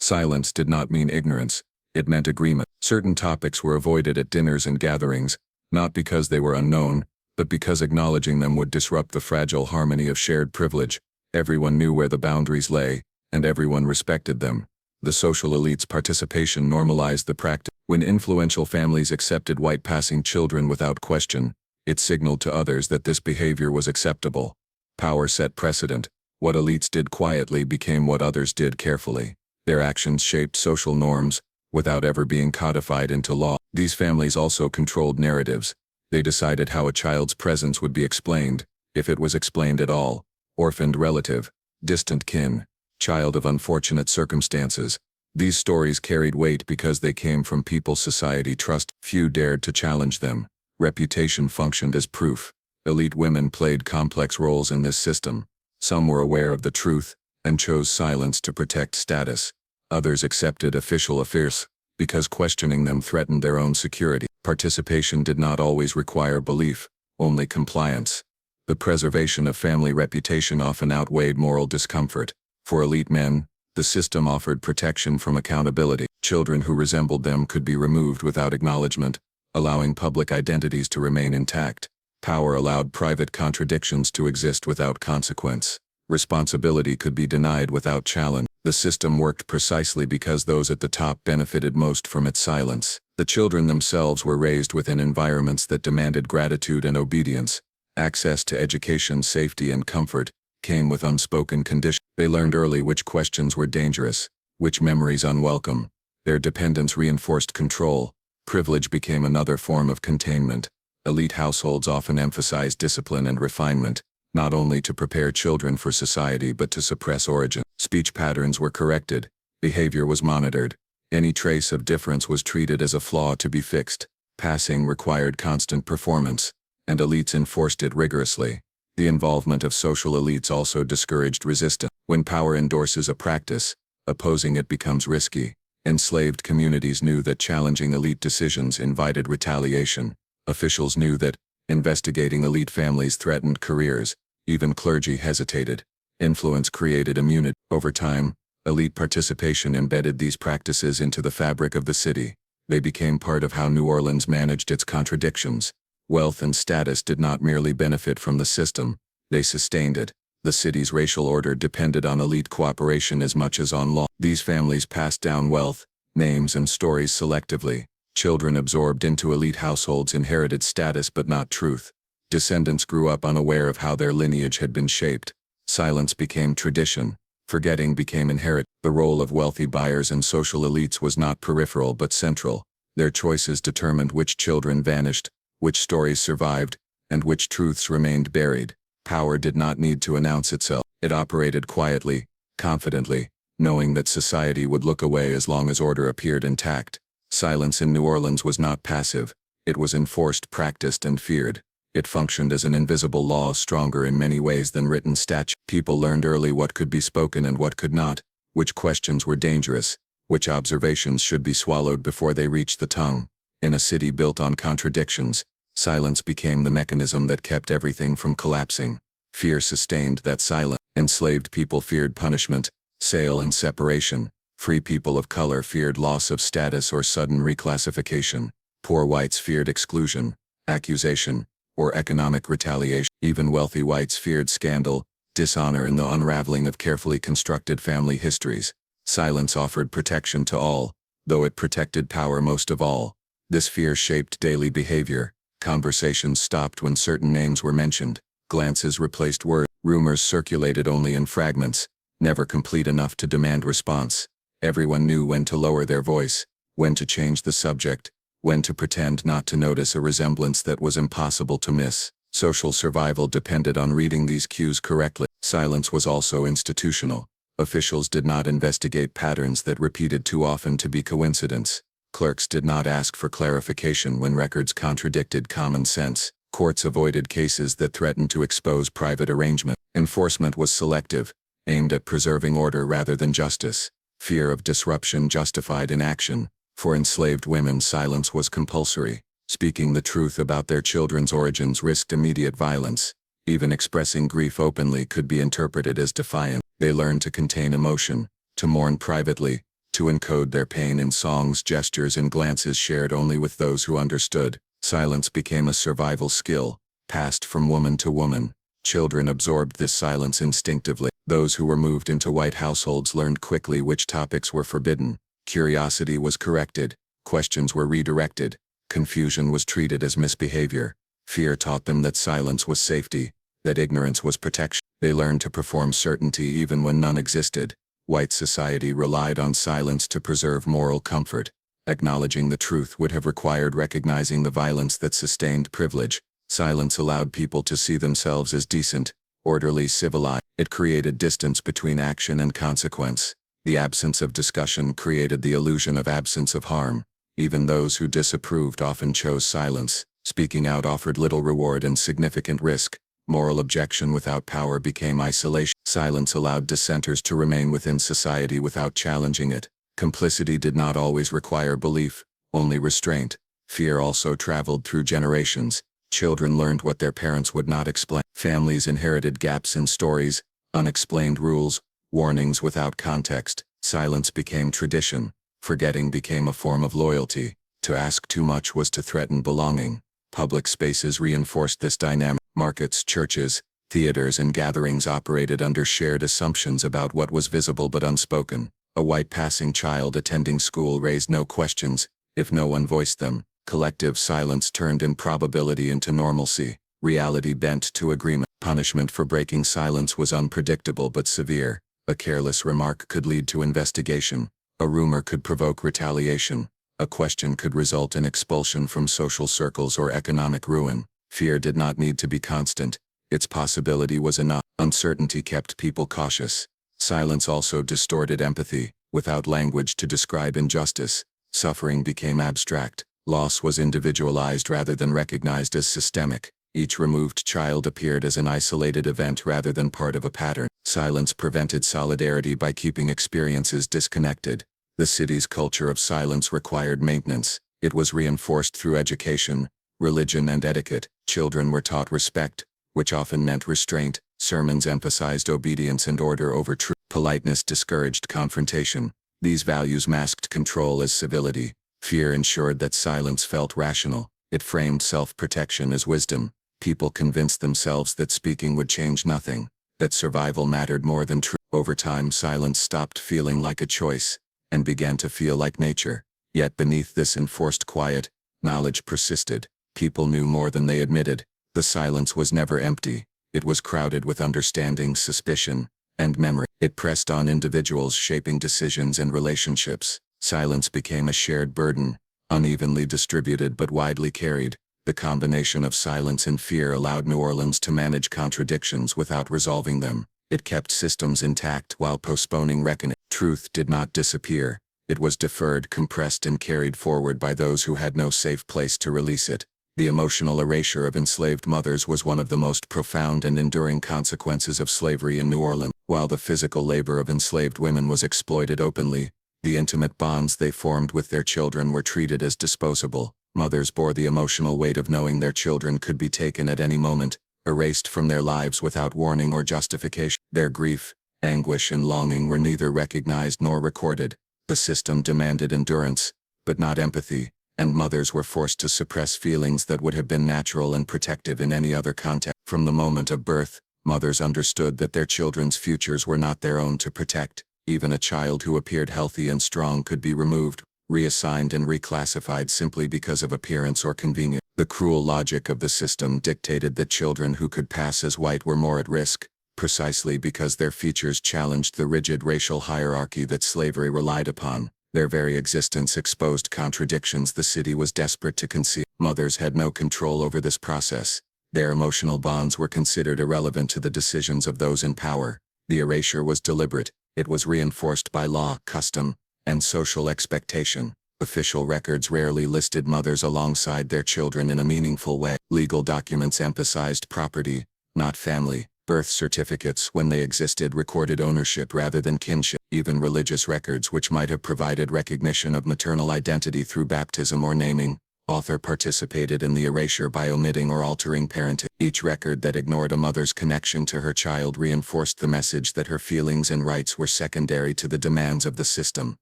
Silence did not mean ignorance. It meant agreement. Certain topics were avoided at dinners and gatherings, not because they were unknown, but because acknowledging them would disrupt the fragile harmony of shared privilege. Everyone knew where the boundaries lay, and everyone respected them. The social elite's participation normalized the practice. When influential families accepted white passing children without question, it signaled to others that this behavior was acceptable. Power set precedent. What elites did quietly became what others did carefully. Their actions shaped social norms, without ever being codified into law. These families also controlled narratives. They decided how a child's presence would be explained, if it was explained at all. Orphaned relative, distant kin, child of unfortunate circumstances. These stories carried weight because they came from people society trusted. Few dared to challenge them. Reputation functioned as proof. Elite women played complex roles in this system. Some were aware of the truth, and chose silence to protect status. Others accepted official affairs, because questioning them threatened their own security. Participation did not always require belief, only compliance. The preservation of family reputation often outweighed moral discomfort. For elite men, the system offered protection from accountability. Children who resembled them could be removed without acknowledgement, allowing public identities to remain intact. Power allowed private contradictions to exist without consequence. Responsibility could be denied without challenge. The system worked precisely because those at the top benefited most from its silence. The children themselves were raised within environments that demanded gratitude and obedience. Access to education, safety, and comfort came with unspoken conditions. They learned early which questions were dangerous, which memories unwelcome. Their dependence reinforced control. Privilege became another form of containment. Elite households often emphasized discipline and refinement, not only to prepare children for society but to suppress origin. Speech patterns were corrected. Behavior was monitored. Any trace of difference was treated as a flaw to be fixed. Passing required constant performance, and elites enforced it rigorously. The involvement of social elites also discouraged resistance. When power endorses a practice, opposing it becomes risky. Enslaved communities knew that challenging elite decisions invited retaliation. Officials knew that investigating elite families threatened careers. Even clergy hesitated. Influence created immunity. Over time, elite participation embedded these practices into the fabric of the city. They became part of how New Orleans managed its contradictions. Wealth and status did not merely benefit from the system, they sustained it. The city's racial order depended on elite cooperation as much as on law. These families passed down wealth, names, and stories selectively. Children absorbed into elite households inherited status but not truth. Descendants grew up unaware of how their lineage had been shaped. Silence became tradition. Forgetting became inherent. The role of wealthy buyers and social elites was not peripheral but central. Their choices determined which children vanished, which stories survived, and which truths remained buried. Power did not need to announce itself. It operated quietly, confidently, knowing that society would look away as long as order appeared intact. Silence in New Orleans was not passive. It was enforced, practiced, and feared. It functioned as an invisible law, stronger in many ways than written statute. People learned early what could be spoken and what could not, which questions were dangerous, which observations should be swallowed before they reached the tongue. In a city built on contradictions, silence became the mechanism that kept everything from collapsing. Fear sustained that silence. Enslaved people feared punishment, sale, and separation. Free people of color feared loss of status or sudden reclassification. Poor whites feared exclusion, accusation, or economic retaliation. Even wealthy whites feared scandal, dishonor, and the unraveling of carefully constructed family histories. Silence offered protection to all, though it protected power most of all. This fear shaped daily behavior. Conversations stopped when certain names were mentioned. Glances replaced words. Rumors circulated only in fragments, never complete enough to demand response. Everyone knew when to lower their voice, when to change the subject, when to pretend not to notice a resemblance that was impossible to miss. Social survival depended on reading these cues correctly. Silence was also institutional. Officials did not investigate patterns that repeated too often to be coincidence. Clerks did not ask for clarification when records contradicted common sense. Courts avoided cases that threatened to expose private arrangement. Enforcement was selective, aimed at preserving order rather than justice. Fear of disruption justified inaction. For enslaved women, silence was compulsory. Speaking the truth about their children's origins risked immediate violence. Even expressing grief openly could be interpreted as defiant. They learned to contain emotion, to mourn privately, to encode their pain in songs, gestures, and glances shared only with those who understood. Silence became a survival skill, passed from woman to woman. Children absorbed this silence instinctively. Those who were moved into white households learned quickly which topics were forbidden. Curiosity was corrected, questions were redirected, confusion was treated as misbehavior. Fear taught them that silence was safety, that ignorance was protection. They learned to perform certainty even when none existed. White society relied on silence to preserve moral comfort. Acknowledging the truth would have required recognizing the violence that sustained privilege. Silence allowed people to see themselves as decent, orderly, civilized. It created distance between action and consequence. The absence of discussion created the illusion of absence of harm. Even those who disapproved often chose silence. Speaking out offered little reward and significant risk. Moral objection without power became isolation. Silence allowed dissenters to remain within society without challenging it. Complicity did not always require belief, only restraint. Fear also traveled through generations. Children learned what their parents would not explain. Families inherited gaps in stories, unexplained rules, warnings without context. Silence became tradition. Forgetting became a form of loyalty. To ask too much was to threaten belonging. Public spaces reinforced this dynamic. Markets, churches, theaters, and gatherings operated under shared assumptions about what was visible but unspoken. A white passing child attending school raised no questions if no one voiced them. Collective silence turned improbability into normalcy. Reality bent to agreement. Punishment for breaking silence was unpredictable but severe. A careless remark could lead to investigation. A rumor could provoke retaliation. A question could result in expulsion from social circles or economic ruin. Fear did not need to be constant. Its possibility was enough. Uncertainty kept people cautious. Silence also distorted empathy. Without language to describe injustice, suffering became abstract. Loss was individualized rather than recognized as systemic. Each removed child appeared as an isolated event rather than part of a pattern. Silence prevented solidarity by keeping experiences disconnected. The city's culture of silence required maintenance. It was reinforced through education, religion, and etiquette. Children were taught respect, which often meant restraint. Sermons emphasized obedience and order over truth. Politeness discouraged confrontation. These values masked control as civility. Fear ensured that silence felt rational. It framed self-protection as wisdom. People convinced themselves that speaking would change nothing, that survival mattered more than truth. Over time, silence stopped feeling like a choice and began to feel like nature. Yet beneath this enforced quiet, knowledge persisted. People knew more than they admitted. The silence was never empty. It was crowded with understanding, suspicion, and memory. It pressed on individuals, shaping decisions and relationships. Silence became a shared burden, unevenly distributed but widely carried. The combination of silence and fear allowed New Orleans to manage contradictions without resolving them. It kept systems intact while postponing reckoning. Truth did not disappear. It was deferred, compressed, and carried forward by those who had no safe place to release it. The emotional erasure of enslaved mothers was one of the most profound and enduring consequences of slavery in New Orleans. While the physical labor of enslaved women was exploited openly, the intimate bonds they formed with their children were treated as disposable. Mothers bore the emotional weight of knowing their children could be taken at any moment, erased from their lives without warning or justification. Their grief, anguish, and longing were neither recognized nor recorded. The system demanded endurance, but not empathy, and mothers were forced to suppress feelings that would have been natural and protective in any other context. From the moment of birth, mothers understood that their children's futures were not their own to protect. Even a child who appeared healthy and strong could be removed, reassigned, and reclassified simply because of appearance or convenience. The cruel logic of the system dictated that children who could pass as white were more at risk, precisely because their features challenged the rigid racial hierarchy that slavery relied upon. Their very existence exposed contradictions the city was desperate to conceal. Mothers had no control over this process. Their emotional bonds were considered irrelevant to the decisions of those in power. The erasure was deliberate. It was reinforced by law, custom, and social expectation. Official records rarely listed mothers alongside their children in a meaningful way. Legal documents emphasized property, not family. Birth certificates, when they existed, recorded ownership rather than kinship. Even religious records, which might have provided recognition of maternal identity through baptism or naming, author participated in the erasure by omitting or altering parentage. Each record that ignored a mother's connection to her child reinforced the message that her feelings and rights were secondary to the demands of the system.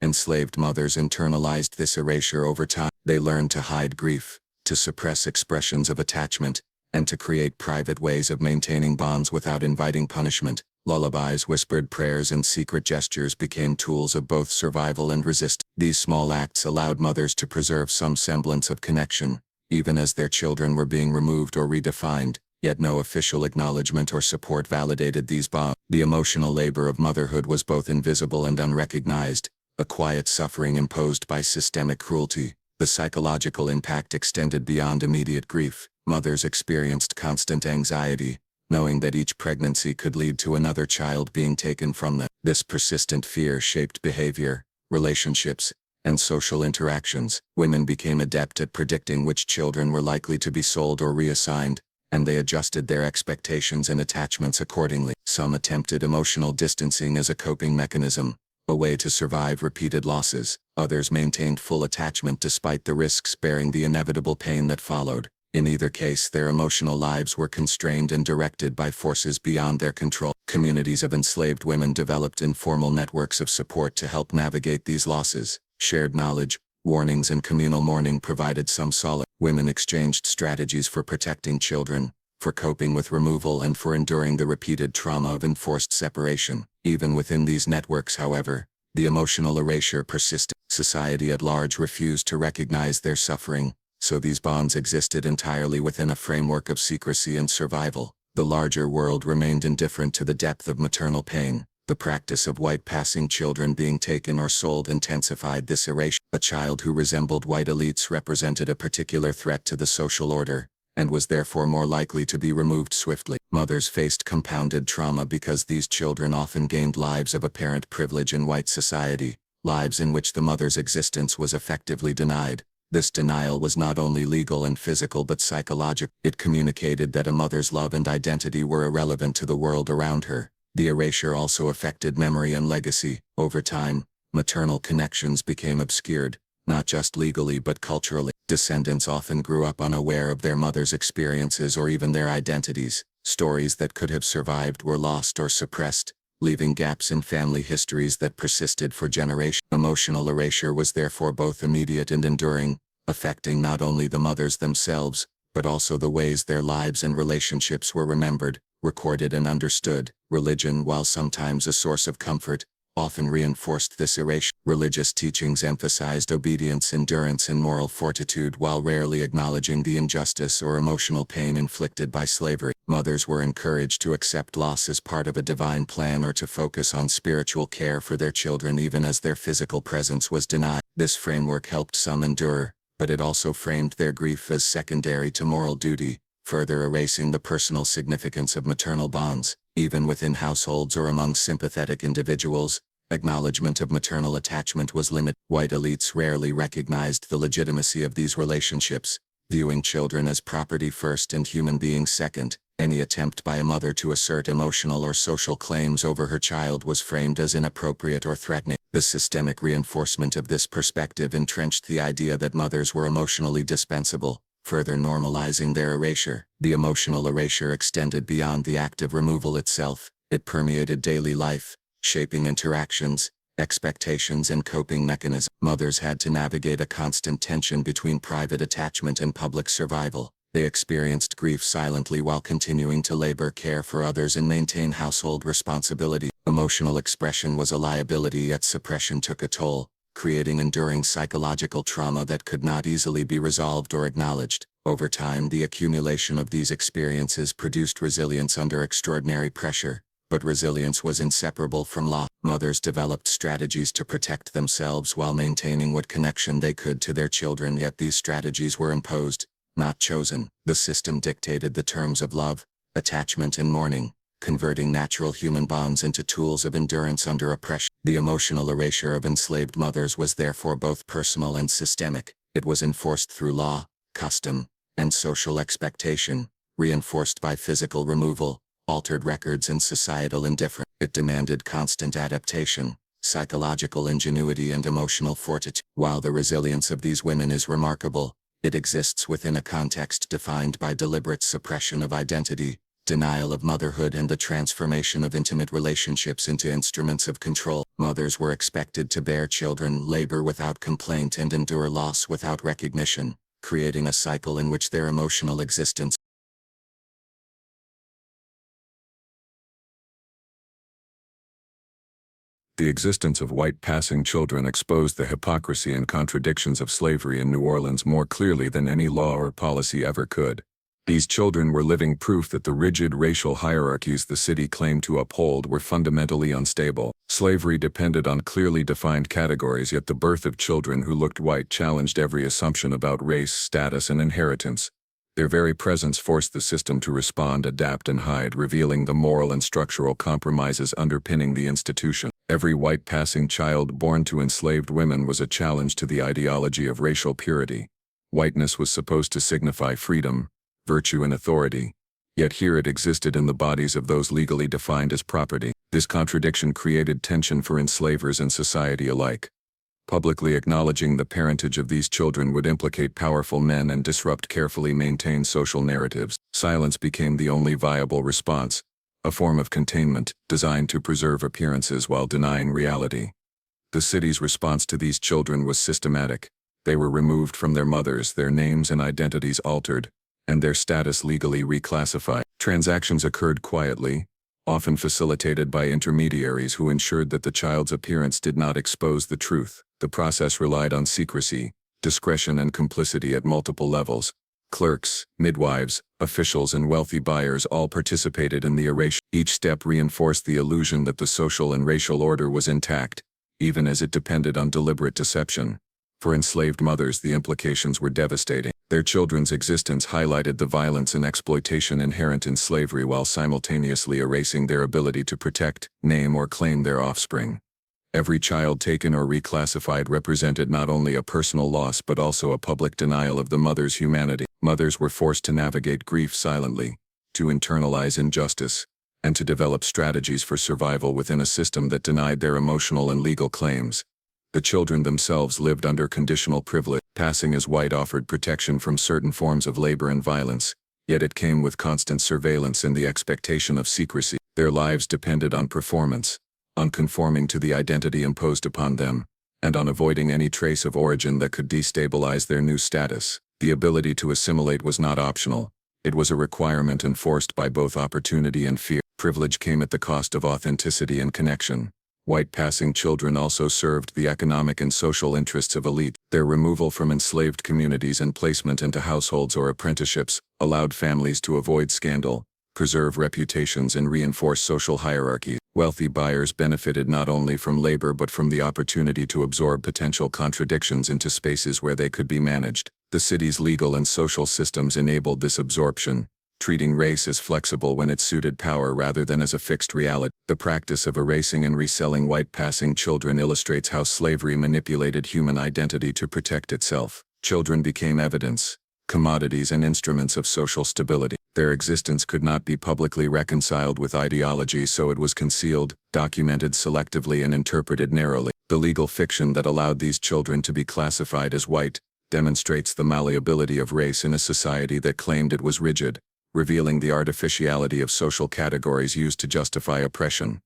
Enslaved mothers internalized this erasure over time. They learned to hide grief, to suppress expressions of attachment, and to create private ways of maintaining bonds without inviting punishment. Lullabies, whispered prayers, and secret gestures became tools of both survival and resistance. These small acts allowed mothers to preserve some semblance of connection, even as their children were being removed or redefined, yet no official acknowledgement or support validated these bonds. The emotional labor of motherhood was both invisible and unrecognized, a quiet suffering imposed by systemic cruelty. The psychological impact extended beyond immediate grief. Mothers experienced constant anxiety, knowing that each pregnancy could lead to another child being taken from them. This persistent fear shaped behavior, relationships, and social interactions. Women became adept at predicting which children were likely to be sold or reassigned, and they adjusted their expectations and attachments accordingly. Some attempted emotional distancing as a coping mechanism, a way to survive repeated losses. Others maintained full attachment despite the risks, bearing the inevitable pain that followed. In either case, their emotional lives were constrained and directed by forces beyond their control. Communities of enslaved women developed informal networks of support to help navigate these losses. Shared knowledge, warnings and communal mourning provided some solace. Women exchanged strategies for protecting children, for coping with removal and for enduring the repeated trauma of enforced separation. Even within these networks, however, the emotional erasure persisted. Society at large refused to recognize their suffering, so these bonds existed entirely within a framework of secrecy and survival. The larger world remained indifferent to the depth of maternal pain. The practice of white passing children being taken or sold intensified this erasure. A child who resembled white elites represented a particular threat to the social order, and was therefore more likely to be removed swiftly. Mothers faced compounded trauma because these children often gained lives of apparent privilege in white society, lives in which the mother's existence was effectively denied. This denial was not only legal and physical but psychological. It communicated that a mother's love and identity were irrelevant to the world around her. The erasure also affected memory and legacy. Over time, maternal connections became obscured, not just legally but culturally. Descendants often grew up unaware of their mother's experiences or even their identities. Stories that could have survived were lost or suppressed, leaving gaps in family histories that persisted for generations. Emotional erasure was therefore both immediate and enduring, affecting not only the mothers themselves, but also the ways their lives and relationships were remembered, recorded and understood. Religion, while sometimes a source of comfort, often reinforced this erasure. Religious teachings emphasized obedience, endurance and moral fortitude while rarely acknowledging the injustice or emotional pain inflicted by slavery. Mothers were encouraged to accept loss as part of a divine plan or to focus on spiritual care for their children even as their physical presence was denied. This framework helped some endure, but it also framed their grief as secondary to moral duty, further erasing the personal significance of maternal bonds. Even within households or among sympathetic individuals, acknowledgement of maternal attachment was limited. White elites rarely recognized the legitimacy of these relationships, viewing children as property first and human beings second. Any attempt by a mother to assert emotional or social claims over her child was framed as inappropriate or threatening. The systemic reinforcement of this perspective entrenched the idea that mothers were emotionally dispensable, further normalizing their erasure. The emotional erasure extended beyond the act of removal itself. It permeated daily life, shaping interactions, expectations and coping mechanisms. Mothers had to navigate a constant tension between private attachment and public survival. They experienced grief silently while continuing to labor, care for others and maintain household responsibility. Emotional expression was a liability, yet suppression took a toll, creating enduring psychological trauma that could not easily be resolved or acknowledged. Over time, the accumulation of these experiences produced resilience under extraordinary pressure, but resilience was inseparable from loss. Mothers developed strategies to protect themselves while maintaining what connection they could to their children, yet these strategies were imposed, not chosen. The system dictated the terms of love, attachment and mourning, converting natural human bonds into tools of endurance under oppression. The emotional erasure of enslaved mothers was therefore both personal and systemic. It was enforced through law, custom, and social expectation, reinforced by physical removal, altered records and societal indifference. It demanded constant adaptation, psychological ingenuity and emotional fortitude. While the resilience of these women is remarkable, it exists within a context defined by deliberate suppression of identity, denial of motherhood and the transformation of intimate relationships into instruments of control. Mothers were expected to bear children, labor without complaint and endure loss without recognition, creating a cycle in which their emotional existence The existence of white passing children exposed the hypocrisy and contradictions of slavery in New Orleans more clearly than any law or policy ever could. These children were living proof that the rigid racial hierarchies the city claimed to uphold were fundamentally unstable. Slavery depended on clearly defined categories, yet the birth of children who looked white challenged every assumption about race, status, and inheritance. Their very presence forced the system to respond, adapt, and hide, revealing the moral and structural compromises underpinning the institution. Every white passing child born to enslaved women was a challenge to the ideology of racial purity. Whiteness was supposed to signify freedom, virtue and authority, yet here it existed in the bodies of those legally defined as property. This contradiction created tension for enslavers and society alike. Publicly acknowledging the parentage of these children would implicate powerful men and disrupt carefully maintained social narratives. Silence became the only viable response, a form of containment designed to preserve appearances while denying reality. The city's response to these children was systematic. They were removed from their mothers, their names and identities altered, and their status legally reclassified. Transactions occurred quietly, often facilitated by intermediaries who ensured that the child's appearance did not expose the truth. The process relied on secrecy, discretion and complicity at multiple levels. Clerks, midwives, officials and wealthy buyers all participated in the erasure. Each step reinforced the illusion that the social and racial order was intact, even as it depended on deliberate deception. For enslaved mothers, the implications were devastating. Their children's existence highlighted the violence and exploitation inherent in slavery while simultaneously erasing their ability to protect, name or claim their offspring. Every child taken or reclassified represented not only a personal loss but also a public denial of the mother's humanity. Mothers were forced to navigate grief silently, to internalize injustice, and to develop strategies for survival within a system that denied their emotional and legal claims. The children themselves lived under conditional privilege. Passing as white offered protection from certain forms of labor and violence, yet it came with constant surveillance and the expectation of secrecy. Their lives depended on performance, on conforming to the identity imposed upon them, and on avoiding any trace of origin that could destabilize their new status. The ability to assimilate was not optional. It was a requirement enforced by both opportunity and fear. Privilege came at the cost of authenticity and connection. White passing children also served the economic and social interests of elite. Their removal from enslaved communities and placement into households or apprenticeships allowed families to avoid scandal, preserve reputations and reinforce social hierarchies. Wealthy buyers benefited not only from labor but from the opportunity to absorb potential contradictions into spaces where they could be managed. The city's legal and social systems enabled this absorption, treating race as flexible when it suited power rather than as a fixed reality. The practice of erasing and reselling white passing children illustrates how slavery manipulated human identity to protect itself. Children became evidence, commodities and instruments of social stability. Their existence could not be publicly reconciled with ideology, so it was concealed, documented selectively and interpreted narrowly. The legal fiction that allowed these children to be classified as white demonstrates the malleability of race in a society that claimed it was rigid, revealing the artificiality of social categories used to justify oppression.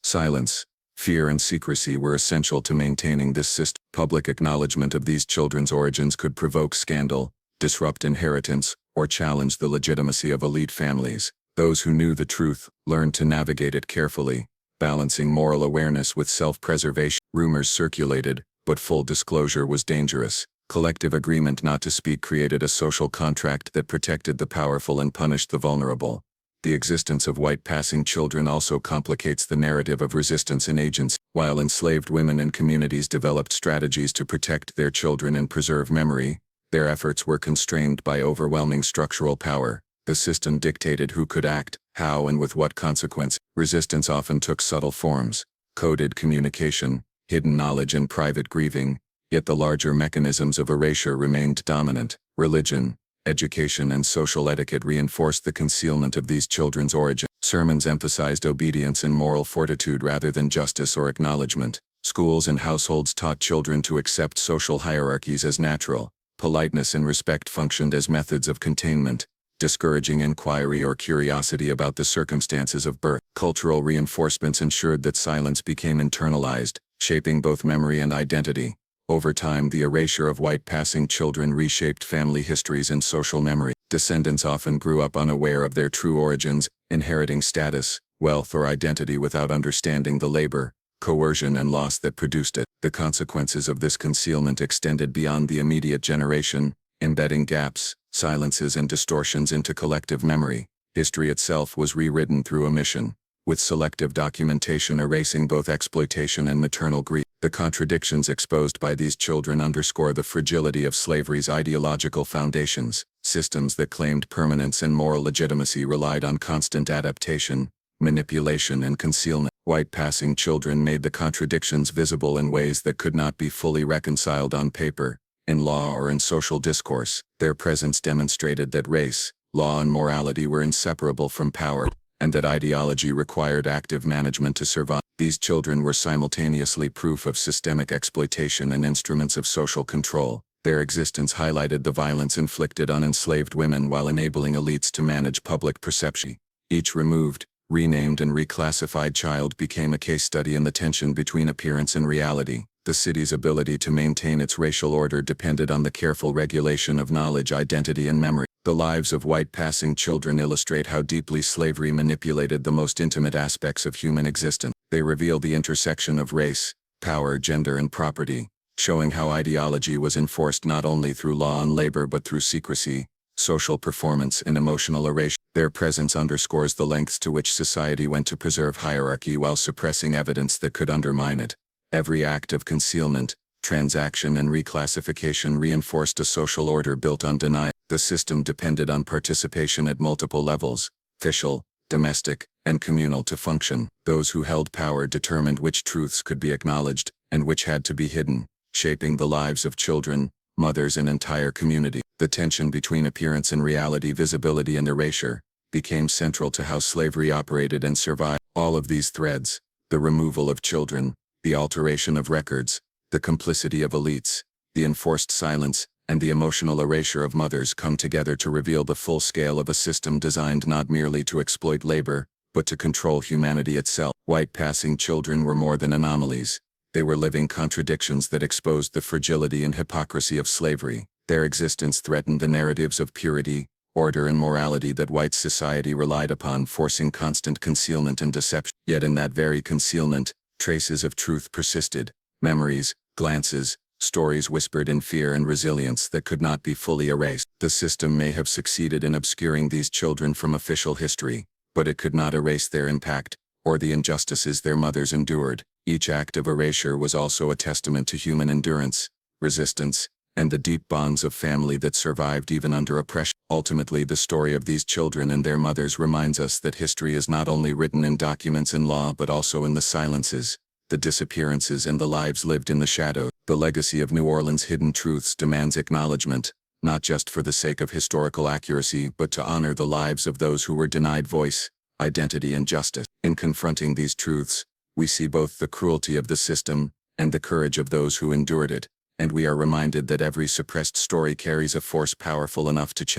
Silence, fear and secrecy were essential to maintaining this system. Public acknowledgement of these children's origins could provoke scandal, disrupt inheritance, or challenge the legitimacy of elite families. Those who knew the truth learned to navigate it carefully, balancing moral awareness with self-preservation. Rumors circulated, but full disclosure was dangerous. Collective agreement not to speak created a social contract that protected the powerful and punished the vulnerable. The existence of white passing children also complicates the narrative of resistance and agency. While enslaved women and communities developed strategies to protect their children and preserve memory, their efforts were constrained by overwhelming structural power. The system dictated who could act, how and with what consequence. Resistance often took subtle forms: coded communication, hidden knowledge and private grieving. Yet the larger mechanisms of erasure remained dominant. Religion, education and social etiquette reinforced the concealment of these children's origin. Sermons emphasized obedience and moral fortitude rather than justice or acknowledgement. Schools and households taught children to accept social hierarchies as natural. Politeness and respect functioned as methods of containment, discouraging inquiry or curiosity about the circumstances of birth. Cultural reinforcements ensured that silence became internalized, shaping both memory and identity. Over time, the erasure of white passing children reshaped family histories and social memory. Descendants often grew up unaware of their true origins, inheriting status, wealth or identity without understanding the labor, coercion and loss that produced it. The consequences of this concealment extended beyond the immediate generation, embedding gaps, silences and distortions into collective memory. History itself was rewritten through omission, with selective documentation erasing both exploitation and maternal grief. The contradictions exposed by these children underscore the fragility of slavery's ideological foundations. Systems that claimed permanence and moral legitimacy relied on constant adaptation, manipulation and concealment. White passing children made the contradictions visible in ways that could not be fully reconciled on paper, in law or in social discourse. Their presence demonstrated that race, law and morality were inseparable from power, and that ideology required active management to survive. These children were simultaneously proof of systemic exploitation and instruments of social control. Their existence highlighted the violence inflicted on enslaved women while enabling elites to manage public perception. Each removed, renamed and reclassified child became a case study in the tension between appearance and reality. The city's ability to maintain its racial order depended on the careful regulation of knowledge, identity, and memory. The lives of white passing children illustrate how deeply slavery manipulated the most intimate aspects of human existence. They reveal the intersection of race, power, gender, and property, showing how ideology was enforced not only through law and labor but through secrecy, social performance, and emotional erasure. Their presence underscores the lengths to which society went to preserve hierarchy while suppressing evidence that could undermine it. Every act of concealment, transaction, and reclassification reinforced a social order built on denial. The system depended on participation at multiple levels, official, domestic, and communal, to function. Those who held power determined which truths could be acknowledged and which had to be hidden, shaping the lives of children, mothers, and entire community. The tension between appearance and reality, visibility and erasure, became central to how slavery operated and survived. All of these threads, the removal of children, the alteration of records, the complicity of elites, the enforced silence, and the emotional erasure of mothers come together to reveal the full scale of a system designed not merely to exploit labor, but to control humanity itself. White passing children were more than anomalies. They were living contradictions that exposed the fragility and hypocrisy of slavery. Their existence threatened the narratives of purity, order, and morality that white society relied upon, forcing constant concealment and deception. Yet in that very concealment, traces of truth persisted, memories, glances, stories whispered in fear and resilience that could not be fully erased. The system may have succeeded in obscuring these children from official history, but it could not erase their impact, or the injustices their mothers endured. Each act of erasure was also a testament to human endurance, resistance, and the deep bonds of family that survived even under oppression. Ultimately, the story of these children and their mothers reminds us that history is not only written in documents and law but also in the silences, the disappearances, and the lives lived in the shadows. The legacy of New Orleans' hidden truths demands acknowledgement, not just for the sake of historical accuracy but to honor the lives of those who were denied voice, identity, and justice. In confronting these truths, we see both the cruelty of the system and the courage of those who endured it, and we are reminded that every suppressed story carries a force powerful enough to change.